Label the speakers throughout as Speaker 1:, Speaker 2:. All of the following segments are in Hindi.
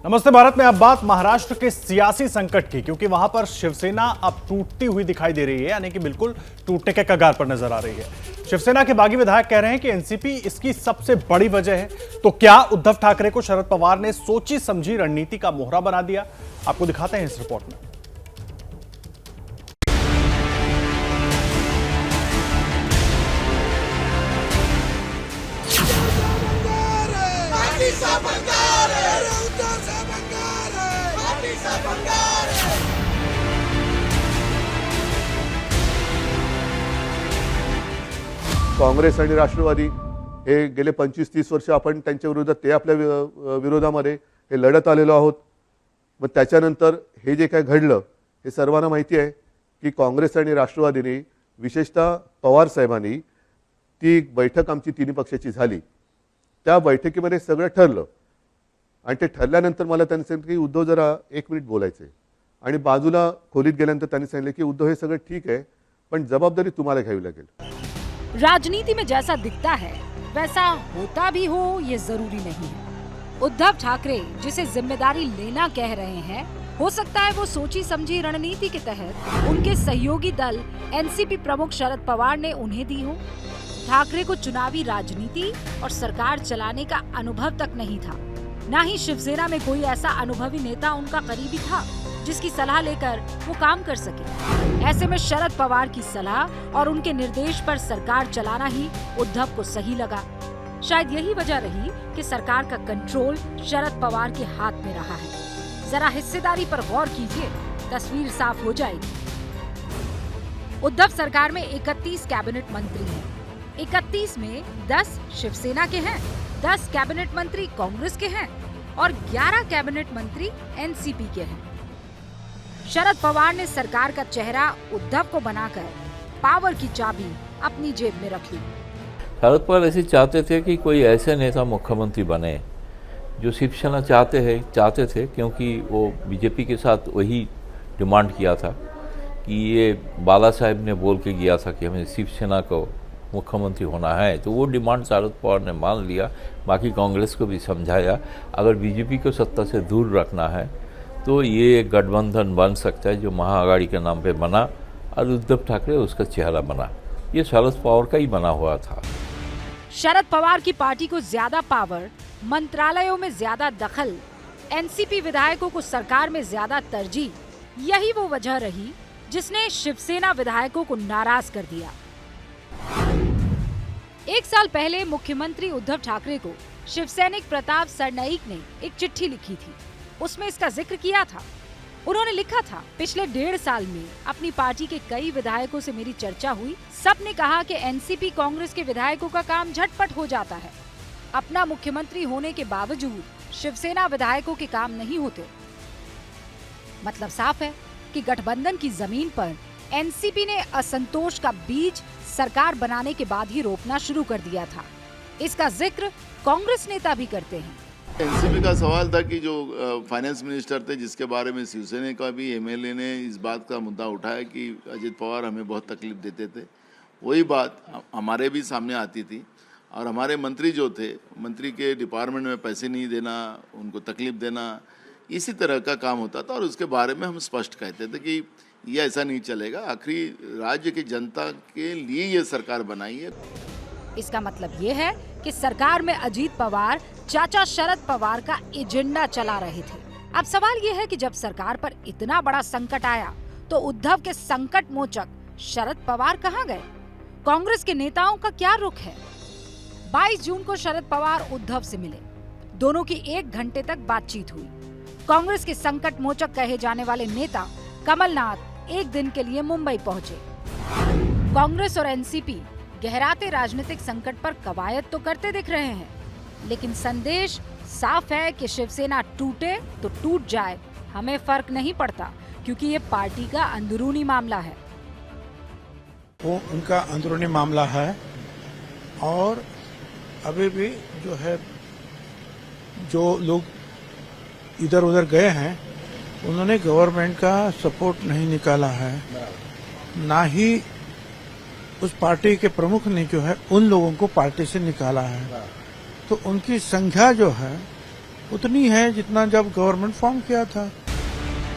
Speaker 1: नमस्ते भारत में अब बात महाराष्ट्र के सियासी संकट की, क्योंकि वहां पर शिवसेना अब टूटती हुई दिखाई दे रही है, यानी कि बिल्कुल टूटने के कगार पर नजर आ रही है। शिवसेना के बागी विधायक कह रहे हैं कि एनसीपी इसकी सबसे बड़ी वजह है। तो क्या उद्धव ठाकरे को शरद पवार ने सोची समझी रणनीति का मोहरा बना दिया? आपको दिखाते हैं इस रिपोर्ट में।
Speaker 2: काँग्रेस आणि राष्ट्रवादी हे गेले 25-30 वर्ष आपण त्यांच्या विरोधात ते आपल्या विरोधामध्ये हे लढत आलेलो आहोत। मग त्याच्यानंतर हे जे काय घडलं हे सर्वांना माहिती आहे की काँग्रेस आणि राष्ट्रवादीने विशेषतः पवार साहेबांनी ती बैठक आमची तिन्ही पक्षाची झाली। त्या बैठकीमध्ये सगळं ठरलं आणि ते ठरल्यानंतर मला त्यांनी सांगितलं की उद्धव जरा 1 मिनिट बोलायचे आणि बाजूला खोलीत गेल्यानंतर त्यांनी सांगितलं की उद्धव हे सगळं ठीक आहे पण जबाबदारी तुम्हाला घ्यावी लागेल।
Speaker 3: राजनीति में जैसा दिखता है वैसा होता भी हो ये जरूरी नहीं है। उद्धव ठाकरे जिसे जिम्मेदारी लेना कह रहे हैं, हो सकता है वो सोची समझी रणनीति के तहत उनके सहयोगी दल एनसीपी प्रमुख शरद पवार ने उन्हें दी हो। ठाकरे को चुनावी राजनीति और सरकार चलाने का अनुभव तक नहीं था, न ही शिवसेना में कोई ऐसा अनुभवी नेता उनका करीबी था जिसकी सलाह लेकर वो काम कर सके। ऐसे में शरद पवार की सलाह और उनके निर्देश पर सरकार चलाना ही उद्धव को सही लगा। शायद यही वजह रही कि सरकार का कंट्रोल शरद पवार के हाथ में रहा है। जरा हिस्सेदारी पर गौर कीजिए, तस्वीर साफ हो जाएगी। उद्धव सरकार में 31 कैबिनेट मंत्री हैं। 31 में 10 शिवसेना के हैं, 10 कैबिनेट मंत्री कांग्रेस के हैं और 11 कैबिनेट मंत्री एनसीपी के हैं। शरद पवार ने सरकार का चेहरा उद्धव को बनाकर पावर की चाबी अपनी जेब में रख ली।
Speaker 4: शरद पवार ऐसे चाहते थे कि कोई ऐसे नेता मुख्यमंत्री बने जो शिवसेना चाहते थे, क्योंकि वो बीजेपी के साथ वही डिमांड किया था कि ये बाला साहेब ने बोल के गया था कि हमें शिवसेना को मुख्यमंत्री होना है, तो वो डिमांड शरद पवार ने मान लिया। बाकी कांग्रेस को भी समझाया अगर बीजेपी को सत्ता से दूर रखना है तो ये एक गठबंधन बन सकता है जो महाआघाड़ी के नाम पे बना और उद्धव ठाकरे उसका चेहरा बना। ये शरद पवार का ही बना हुआ था।
Speaker 3: शरद पवार की पार्टी को ज्यादा पावर, मंत्रालयों में ज्यादा दखल, एनसीपी विधायकों को सरकार में ज्यादा तरजीह, यही वो वजह रही जिसने शिवसेना विधायकों को नाराज कर दिया। 1 साल पहले मुख्यमंत्री उद्धव ठाकरे को शिवसैनिक प्रताप सरनाईक ने एक चिट्ठी लिखी थी। उसमें इसका जिक्र किया था। उन्होंने लिखा था, पिछले 1.5 साल में अपनी पार्टी के कई विधायकों से मेरी चर्चा हुई। सबने कहा कि एनसीपी कांग्रेस के विधायकों का काम झटपट हो जाता है। अपना मुख्यमंत्री होने के बावजूद शिवसेना विधायकों के काम नहीं होते। मतलब साफ है कि गठबंधन की जमीन पर एनसीपी ने असंतोष का बीज सरकार बनाने के बाद ही रोपना शुरू कर दिया था। इसका जिक्र कांग्रेस नेता भी करते हैं।
Speaker 5: एनसीपी का सवाल था कि जो फाइनेंस मिनिस्टर थे, जिसके बारे में शिवसेना का भी एमएलए ने इस बात का मुद्दा उठाया कि अजित पवार हमें बहुत तकलीफ देते थे, वही बात हमारे भी सामने आती थी। और हमारे मंत्री जो थे, मंत्री के डिपार्टमेंट में पैसे नहीं देना, उनको तकलीफ देना, इसी तरह का काम होता था। और उसके बारे में हम स्पष्ट कहते थे कि ये ऐसा नहीं चलेगा। आखिरी राज्य की जनता के लिए ये सरकार बनाई है।
Speaker 3: इसका मतलब ये है कि सरकार में अजीत पवार चाचा शरद पवार का एजेंडा चला रहे थे। अब सवाल ये है कि जब सरकार पर इतना बड़ा संकट आया तो उद्धव के संकट मोचक शरद पवार कहाँ गए? कांग्रेस के नेताओं का क्या रुख है? 22 जून को शरद पवार उद्धव से मिले। दोनों की 1 घंटे तक बातचीत हुई। कांग्रेस के संकट मोचक कहे जाने वाले नेता कमलनाथ 1 दिन के लिए मुंबई पहुंचे। कांग्रेस और एनसीपी गहराते राजनीतिक संकट पर कवायद तो करते दिख रहे हैं, लेकिन संदेश साफ है कि शिवसेना टूटे तो टूट जाए, हमें फर्क नहीं पड़ता, क्योंकि ये पार्टी का अंदरूनी मामला है।
Speaker 6: वो उनका अंदरूनी मामला है और अभी भी जो है जो लोग इधर उधर गए हैं उन्होंने गवर्नमेंट का सपोर्ट नहीं निकाला है, ना ही उस पार्टी के प्रमुख ने जो है उन लोगों को पार्टी से निकाला है। तो उनकी संख्या जो है उतनी है जितना जब गवर्नमेंट फॉर्म किया था।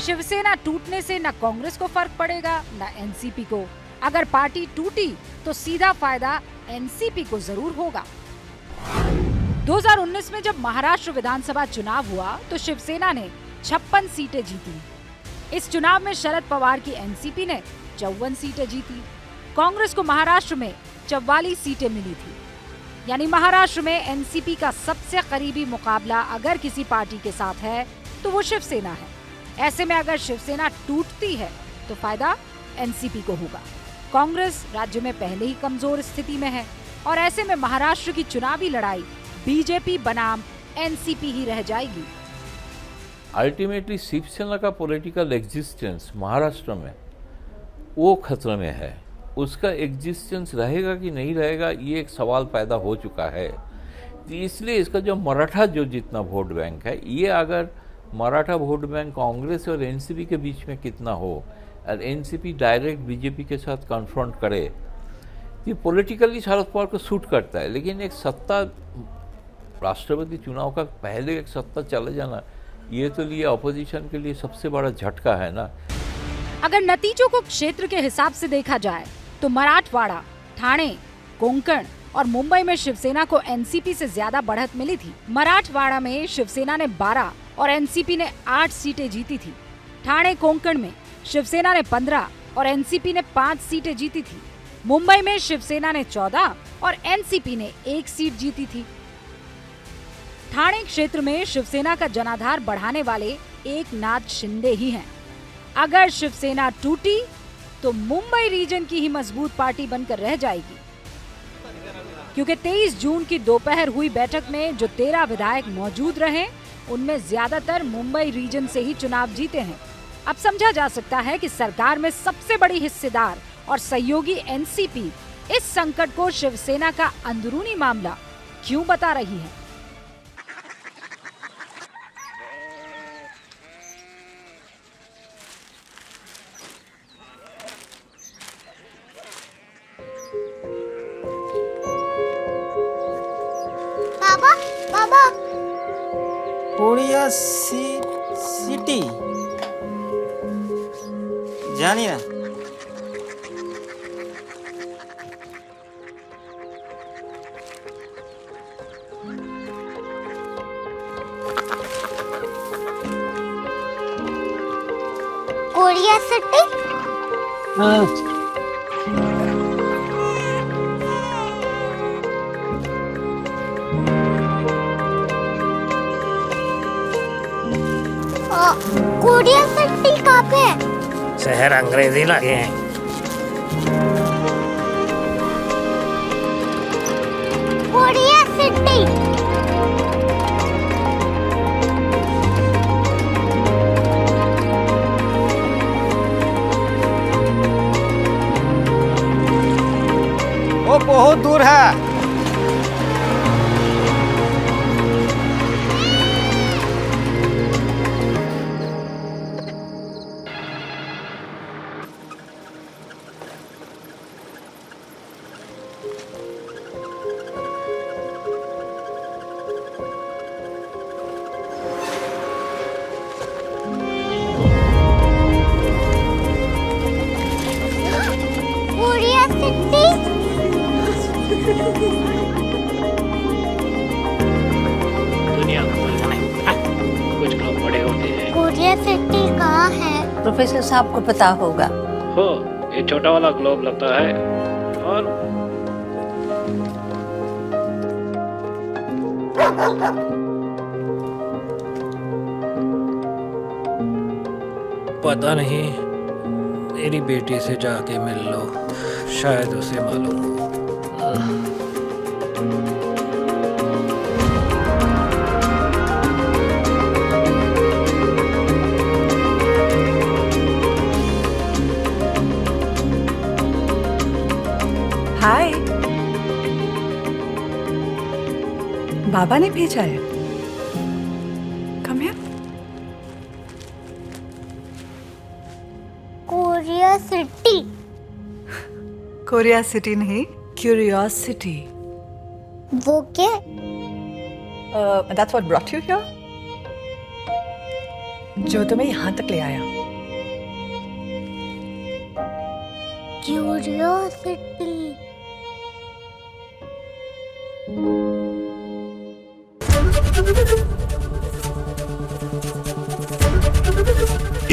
Speaker 3: शिवसेना टूटने से न कांग्रेस को फर्क पड़ेगा न एनसीपी को। अगर पार्टी टूटी तो सीधा फायदा एनसीपी को जरूर होगा। 2019 में जब महाराष्ट्र विधानसभा चुनाव हुआ तो शिवसेना ने 56 सीटें जीती। इस चुनाव में शरद पवार की एनसीपी ने 54 सीटें जीती। कांग्रेस को महाराष्ट्र में 44 सीटें मिली थी। यानी महाराष्ट्र में एनसीपी का सबसे करीबी मुकाबला अगर किसी पार्टी के साथ है तो वो शिवसेना है। ऐसे में अगर शिवसेना टूटती है तो फायदा एनसीपी को होगा। कांग्रेस राज्य में पहले ही कमजोर स्थिति में है और ऐसे में महाराष्ट्र की चुनावी लड़ाई बीजेपी बनाम एनसीपी ही रह जाएगी।
Speaker 4: अल्टीमेटली शिवसेना का पॉलिटिकल एग्जिस्टेंस महाराष्ट्र में वो खतरे में है। उसका एग्जिस्टेंस रहेगा कि नहीं रहेगा ये एक सवाल पैदा हो चुका है। इसलिए इसका जो मराठा जो जितना वोट बैंक है, ये अगर मराठा वोट बैंक कांग्रेस और एनसीपी के बीच में कितना हो और एनसीपी डायरेक्ट बीजेपी के साथ कन्फ्रंट करे, ये पॉलिटिकली शरद पवार को सूट करता है। लेकिन एक सत्ता राष्ट्रपति चुनाव का पहले एक सत्ता चले जाना, ये तो लिए अपोजिशन के लिए सबसे बड़ा झटका है ना।
Speaker 3: अगर नतीजों को क्षेत्र के हिसाब से देखा जाए तो मराठवाड़ा, ठाणे, कोंकण और मुंबई में शिवसेना को एनसीपी से ज्यादा बढ़त मिली थी। मराठवाड़ा में शिवसेना ने 12 और एनसीपी ने 8 सीटें जीती थी। ठाणे कोंकण में शिवसेना ने 15 और एनसीपी ने 5 सीटें जीती थी। मुंबई में शिवसेना ने 14 और एनसीपी ने 1 सीट जीती थी। ठाणे क्षेत्र में शिवसेना का जनाधार बढ़ाने वाले एकनाथ शिंदे ही हैं। अगर शिवसेना टूटी तो मुंबई रीजन की ही मजबूत पार्टी बनकर रह जाएगी, क्योंकि 23 जून की दोपहर हुई बैठक में जो 13 विधायक मौजूद रहे उनमें ज्यादातर मुंबई रीजन से ही चुनाव जीते हैं। अब समझा जा सकता है कि सरकार में सबसे बड़ी हिस्सेदार और सहयोगी एनसीपी इस संकट को शिवसेना का अंदरूनी मामला क्यों बता रही है।
Speaker 7: बाबा
Speaker 8: कोरिया सिटी जानी ना।
Speaker 7: कोरिया सिटी कोरिया सिटी कहाँ पे है?
Speaker 8: शहर अंग्रेजी लगे हैं।
Speaker 7: कोरिया सिटी
Speaker 8: वो बहुत दूर है।
Speaker 7: कोरिया सिटी
Speaker 9: दुनिया कुछ लोग बड़े होते हैं।
Speaker 7: कोरिया सिटी कहाँ है?
Speaker 10: प्रोफेसर साहब को पता होगा।
Speaker 9: हो ये छोटा वाला ग्लोब लगता है और पता नहीं, मेरी बेटी से जाके मिल लो, शायद उसे मालूम हो।
Speaker 10: हाय, बाबा ने भेजा है। Come here.
Speaker 7: Korea city
Speaker 10: Korea city नहीं, क्यूरियोसिटी।
Speaker 7: वो क्या?
Speaker 10: That's what brought you here? जो तुम्हें यहाँ तक ले आया।
Speaker 7: क्यूरियोसिटी।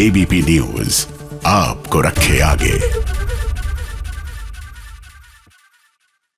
Speaker 11: एबीपी न्यूज आपको रखे आगे।